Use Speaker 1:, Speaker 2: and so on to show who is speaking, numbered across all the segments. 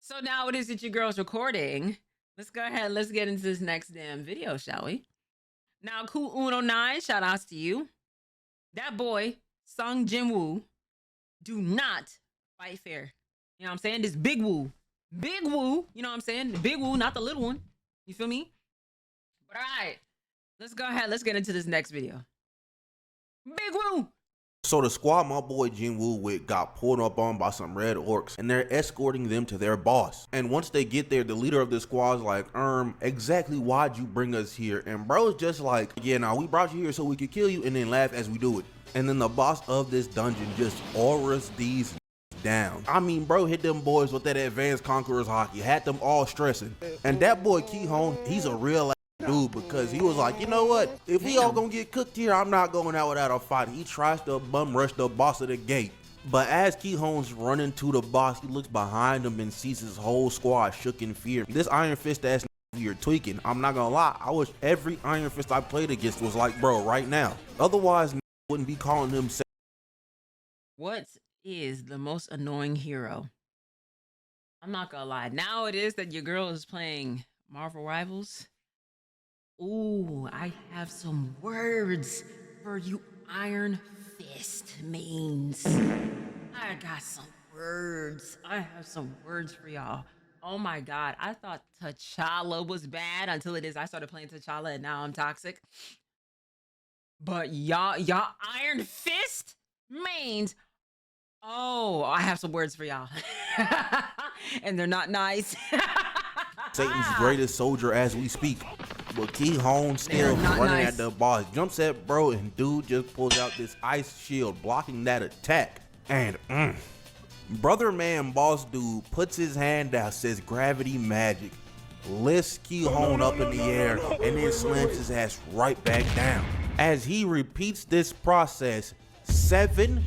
Speaker 1: So now it is that your girl's recording. Let's go ahead. Let's get into this next damn video, shall we? Now, Cool Uno 9, shout outs to you. That boy, Sung Jin Woo, do not fight fair. You know what I'm saying? This Big Woo. Big Woo, you know what I'm saying? The Big Woo, not the little one. You feel me? But all right, let's go ahead. Let's get into this next video. Big Woo.
Speaker 2: So the squad my boy Jin Woo with got pulled up on by some red orcs and they're escorting them to their boss. And once they get there, the leader of the squad's like, exactly why'd you bring us here? And bro's just like, yeah, nah, we brought you here so we could kill you, and then laugh as we do it. And then the boss of this dungeon just auras these down. I mean, bro hit them boys with that advanced conqueror's hockey, had them all stressing. And that boy Ki-hon, he's a real dude, because he was like, you know what, if we all gonna get cooked here, I'm not going out without a fight. He tries to bum rush the boss at the gate, but as Ki-hon's running to the boss, he looks behind him and sees his whole squad shook in fear. This Iron Fist ass you're tweaking. I'm not gonna lie, I wish every Iron Fist I played against was like bro right now, otherwise wouldn't be calling him.
Speaker 1: What is the most annoying hero? I'm not gonna lie, now it is that your girl is playing Marvel Rivals. Ooh, I have some words for you Iron Fist mains. I got some words. I have some words for y'all. Oh my God, I thought T'Challa was bad until it is I started playing T'Challa and now I'm toxic. But y'all Iron Fist mains. Oh, I have some words for y'all. And they're not nice.
Speaker 2: Satan's greatest soldier as we speak. But Ki-hon still running at the boss, jumps at bro, and dude just pulls out this ice shield blocking that attack. And brother man boss dude puts his hand out, says gravity magic, lifts Ki-hon up in the air, and then slams his ass right back down. As he repeats this process 7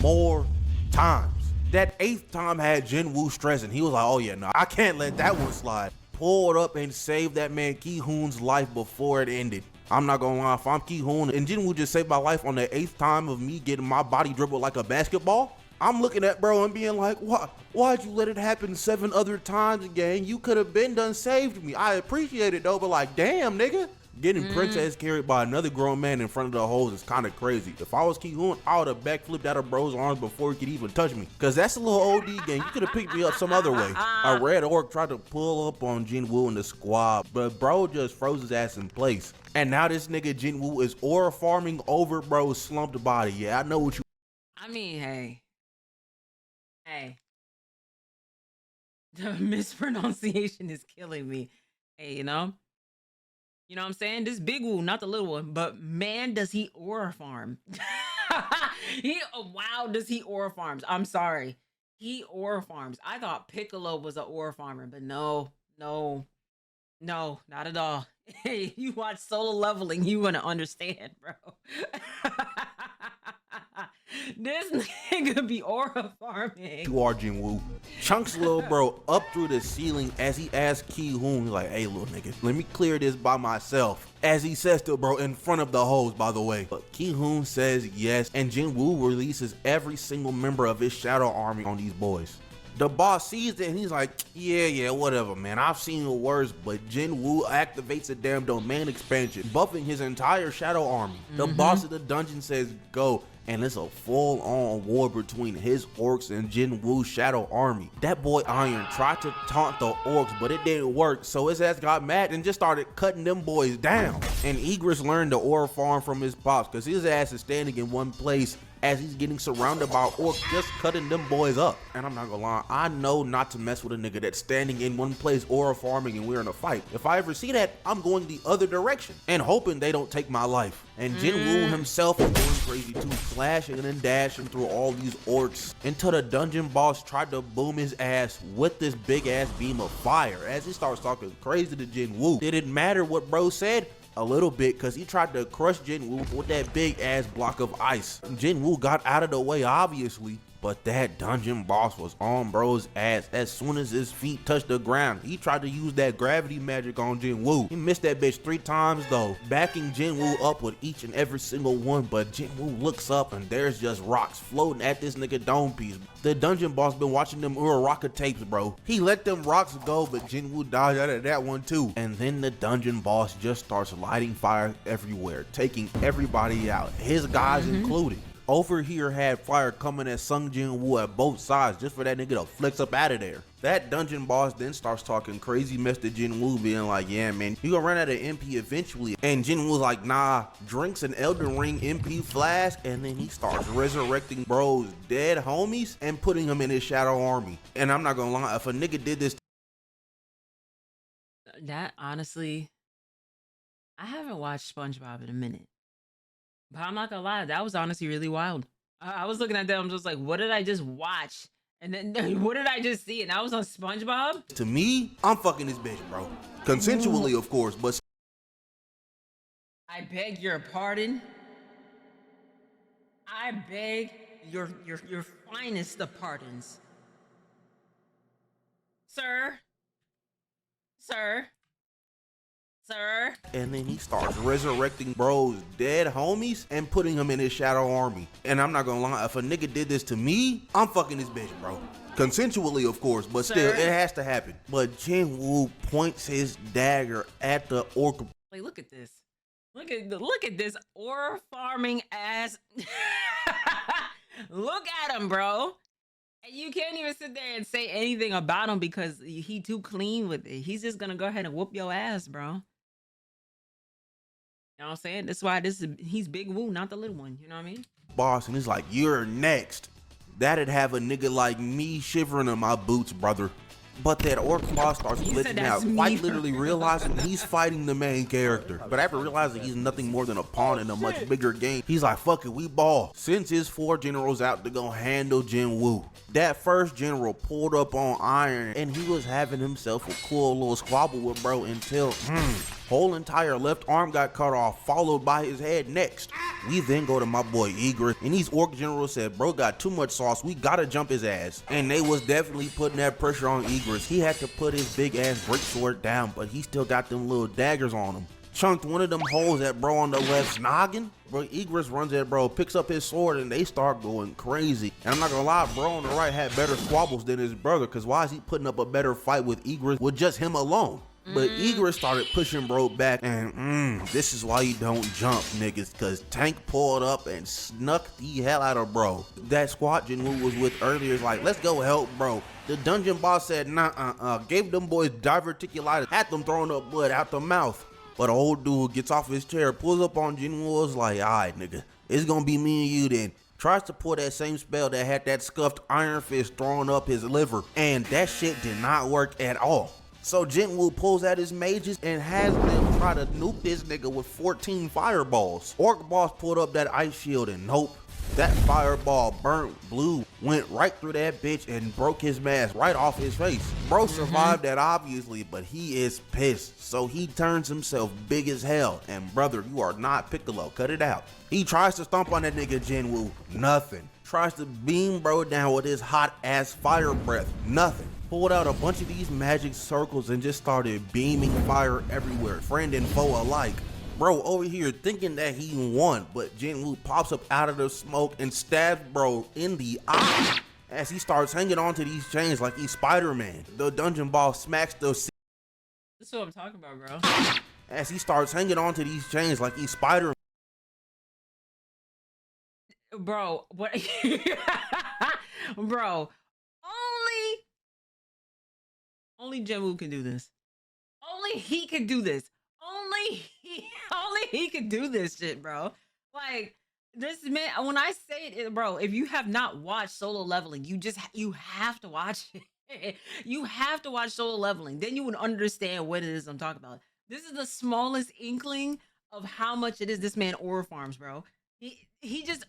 Speaker 2: more times. That 8th time had Jin Woo stressing. He was like, oh yeah, no, I can't let that one slide. Pulled up and saved that man Ki-hon's life before it ended. I'm not gonna lie, if I'm Ki-hon and Jin Woo just saved my life on the 8th time of me getting my body dribbled like a basketball, I'm looking at bro and being like, why'd you let it happen 7 other times, gang? You could have been done saved me. I appreciate it though, but like, damn nigga. Getting princess carried by another grown man in front of the hoes is kind of crazy. If I was Ki-hon, I would have backflipped out of bro's arms before he could even touch me. Cause that's a little OD gang. You could have picked me up some other way. A red orc tried to pull up on Jin Woo in the squad, but bro just froze his ass in place. And now this nigga Jin Woo is aura farming over bro's slumped body. Yeah, I know what you.
Speaker 1: I mean, hey. The mispronunciation is killing me. Hey, you know what I'm saying? This Big Woo, not the little one, but man, does he aura farm. Wow, does he aura farms. I'm sorry. He aura farms. I thought Piccolo was an aura farmer, but no, not at all. Hey, you watch Solo Leveling, you want to understand, bro. This nigga be aura farming.
Speaker 2: You are Jin Woo. Chunks little bro up through the ceiling as he asks Ki-hon, he's like, hey little nigga, let me clear this by myself. As he says to bro in front of the hoes, by the way. But Ki-hon says yes, and Jin Woo releases every single member of his shadow army on these boys. The boss sees it and he's like, yeah, whatever, man. I've seen the worst, but Jin Woo activates a damn domain expansion, buffing his entire shadow army. The boss of the dungeon says go, and it's a full-on war between his orcs and Jin Woo's shadow army. That boy Iron tried to taunt the orcs, but it didn't work, so his ass got mad and just started cutting them boys down. And Igris learned the aura farm from his pops, because his ass is standing in one place as he's getting surrounded by orcs just cutting them boys up. And I'm not gonna lie, I know not to mess with a nigga that's standing in one place aura farming and we're in a fight. If I ever see that, I'm going the other direction and hoping they don't take my life. And Jin Woo himself is going crazy too, flashing and dashing through all these orcs until the dungeon boss tried to boom his ass with this big ass beam of fire as he starts talking crazy to Jin Woo. Did it matter what bro said? A little bit, because he tried to crush Jin Woo with that big ass block of ice. Jin Woo got out of the way, obviously, But that dungeon boss was on bro's ass as soon as his feet touched the ground. He tried to use that gravity magic on Jin Woo. He missed that bitch 3 times though, backing Jin Woo up with each and every single one. But Jin Woo looks up and there's just rocks floating at this nigga dome piece. The dungeon boss been watching them Uraraka tapes, bro. He let them rocks go, but Jin Woo dodged out of that one too. And then the dungeon boss just starts lighting fire everywhere, taking everybody out, his guys included. Over here had fire coming at Sung Jin Woo at both sides just for that nigga to flex up out of there. That dungeon boss then starts talking crazy mess to Jin Woo, being like, yeah man, you gonna run out of MP eventually. And Jin Woo's like, nah, drinks an Elden Ring MP flask, and then he starts resurrecting bro's dead homies and putting them in his shadow army. And I'm not gonna lie, if a nigga did this,
Speaker 1: that honestly, I haven't watched SpongeBob in a minute. But I'm not gonna lie, that was honestly really wild. I was looking at that, I'm just like, what did I just watch? And then what did I just see? And I was on SpongeBob?
Speaker 2: to me, I'm fucking this bitch, bro. Consensually, of course, but
Speaker 1: I beg your pardon. I beg your finest of pardons. Sir. Sir. Sir.
Speaker 2: And then he starts resurrecting bro's dead homies and putting them in his shadow army. And I'm not gonna lie, if a nigga did this to me, I'm fucking this bitch, bro. Consensually, of course, but still, it has to happen. But Jin Woo points his dagger at the orc.
Speaker 1: Like, look at this. Look at this ore farming ass. Look at him, bro. And you can't even sit there and say anything about him because he too clean with it. He's just gonna go ahead and whoop your ass, bro. You know what I'm saying? That's why he's Big Woo, not the little one. You know what I mean?
Speaker 2: Boss, and he's like, you're next. That'd have a nigga like me shivering in my boots, brother. But that orc boss starts glitching out, quite literally realizing he's fighting the main character. But after realizing he's nothing more than a pawn in a much bigger game, he's like, fuck it, we ball. Sends his 4 generals out to go handle Jin Woo. That first general pulled up on Iron, and he was having himself a cool little squabble with bro until, whole entire left arm got cut off, followed by his head next. We then go to my boy Igris, and these orc generals said, bro got too much sauce, we gotta jump his ass. And they was definitely putting that pressure on Igris. He had to put his big ass break sword down, but he still got them little daggers on him. Chunked one of them holes at bro on the left's noggin. Bro, Igris runs at bro, picks up his sword, and they start going crazy. And I'm not gonna lie, bro on the right had better squabbles than his brother, cause why is he putting up a better fight with Igris with just him alone? But Igris started pushing bro back, and this is why you don't jump, niggas, cause Tank pulled up and snuck the hell out of bro. That squad Jin Woo was with earlier is like, let's go help bro. The dungeon boss said, nah, gave them boys diverticulitis, had them throwing up blood out the mouth. But old dude gets off his chair, pulls up on Jin Woo, is like, alright nigga, it's gonna be me and you then. Tries to pull that same spell that had that scuffed iron fist throwing up his liver, and that shit did not work at all. So Jin Woo pulls out his mages and has them try to nuke this nigga with 14 fireballs. Orc boss pulled up that ice shield and nope. That fireball burnt blue, went right through that bitch and broke his mask right off his face. Bro survived that obviously, but he is pissed. So he turns himself big as hell. And brother, you are not Piccolo, cut it out. He tries to stomp on that nigga Jin Woo, nothing. Tries to beam bro down with his hot ass fire breath, nothing. Pulled out a bunch of these magic circles and just started beaming fire everywhere, friend and foe alike. Bro over here thinking that he won, but Jin Woo pops up out of the smoke and stabs bro in the eye as he starts hanging on to these chains like he's Spider-Man. The dungeon boss smacks the
Speaker 1: This is what I'm talking about, bro.
Speaker 2: as he starts hanging on to these chains like he's Spider-Man.
Speaker 1: Bro, what? Bro, only Jin Woo can do this. Only he can do this. Only he can do this shit, bro. Like, this man, when I say it, bro, if you have not watched Solo Leveling, you have to watch it. You have to watch Solo Leveling. Then you would understand what it is I'm talking about. This is the smallest inkling of how much it is this man aura farms, bro. He just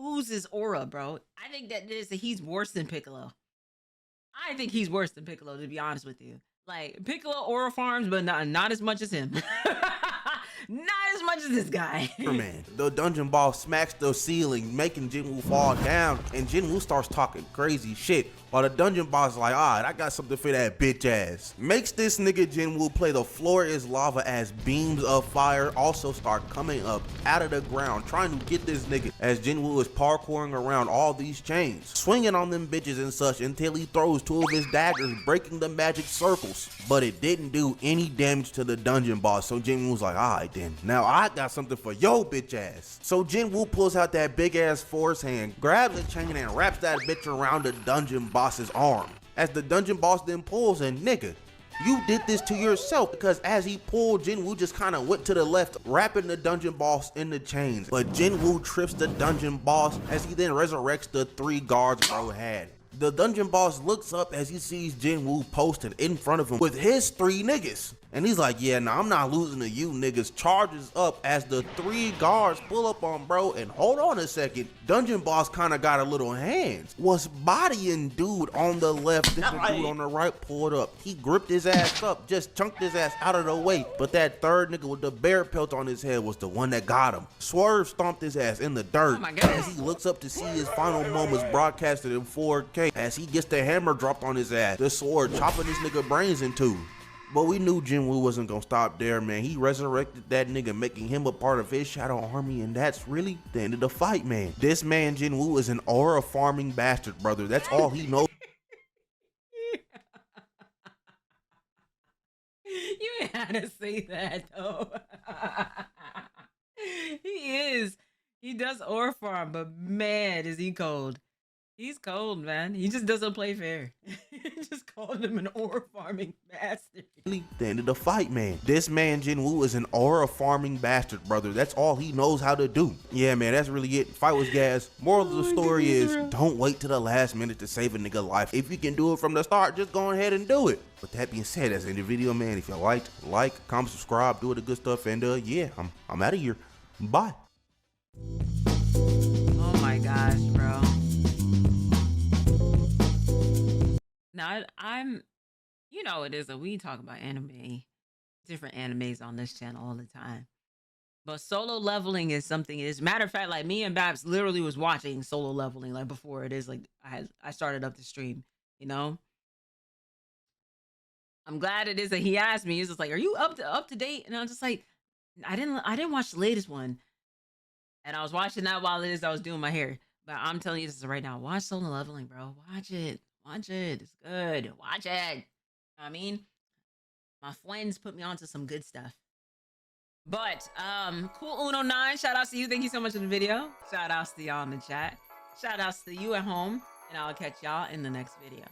Speaker 1: oozes aura, bro. I think that he's worse than Piccolo. I think he's worse than Piccolo, to be honest with you. Like, Piccolo aura farms, but not as much as him. Not as much as this guy.
Speaker 2: Man, the dungeon boss smacks the ceiling, making JINWOO fall down, and JINWOO starts talking crazy shit. While the dungeon boss is like, alright, I got something for that bitch ass. Makes this nigga JINWOO play the floor is lava as beams of fire also start coming up out of the ground, trying to get this nigga as JINWOO is parkouring around all these chains, swinging on them bitches and such until he throws 2 of his daggers, breaking the magic circles. But it didn't do any damage to the dungeon boss, so JINWOO's like, alright then, now I got something for yo bitch ass. So JINWOO pulls out that big ass force hand, grabs a chain and wraps that bitch around the dungeon boss's arm. As the dungeon boss then pulls and nigga, you did this to yourself, because as he pulled, JINWOO just kind of went to the left, wrapping the dungeon boss in the chains. But JINWOO trips the dungeon boss as he then resurrects the 3 guards bro had. The dungeon boss looks up as he sees JINWOO posted in front of him with his 3 niggas. And he's like, yeah, nah, I'm not losing to you niggas. Charges up as the 3 guards pull up on bro, and hold on a second, dungeon boss kind of got a little hands. Was bodying dude on the left, then the dude on the right pulled up. He gripped his ass up, just chunked his ass out of the way. But that 3rd nigga with the bear pelt on his head was the one that got him. Swerve stomped his ass in the dirt as he looks up to see his final moments broadcasted in 4K as he gets the hammer dropped on his ass, the sword chopping this nigga brains in 2. But we knew JINWOO wasn't gonna stop there, man. He resurrected that nigga, making him a part of his shadow army, and that's really the end of the fight, man. This man JINWOO is an aura farming bastard, brother. That's all he knows.
Speaker 1: You ain't had to say that though. He does aura farm, but man, is he cold. He's cold, man. He just doesn't play fair. Just called him an aura farming bastard.
Speaker 2: The end of the fight, man. This man JINWOO is an aura farming bastard, brother. That's all he knows how to do. Yeah, man, that's really it. Fight was gas. Moral of the story is, don't wait till the last minute to save a nigga life. If you can do it from the start, just go ahead and do it. With that being said, that's the end of the video, man. If you liked, like, comment, subscribe, do all the good stuff, and yeah, I'm out of here. Bye.
Speaker 1: Oh my gosh, bro. Now I'm, you know, it is that we talk about anime, different animes on this channel all the time. But solo leveling is something. As a matter of fact, like me and Babs literally was watching solo leveling like before it is like I started up the stream. You know, I'm glad it is that he asked me. He's just like, "Are you up to date?" And I'm just like, I didn't watch the latest one, and I was watching that while it is I was doing my hair. But I'm telling you this right now, watch solo leveling, bro. Watch it. Watch it. It's good. Watch it. I mean, my friends put me onto some good stuff. But Cool Uno 9, shout out to you. Thank you so much for the video. Shout outs to y'all in the chat. Shout outs to you at home. And I'll catch y'all in the next video.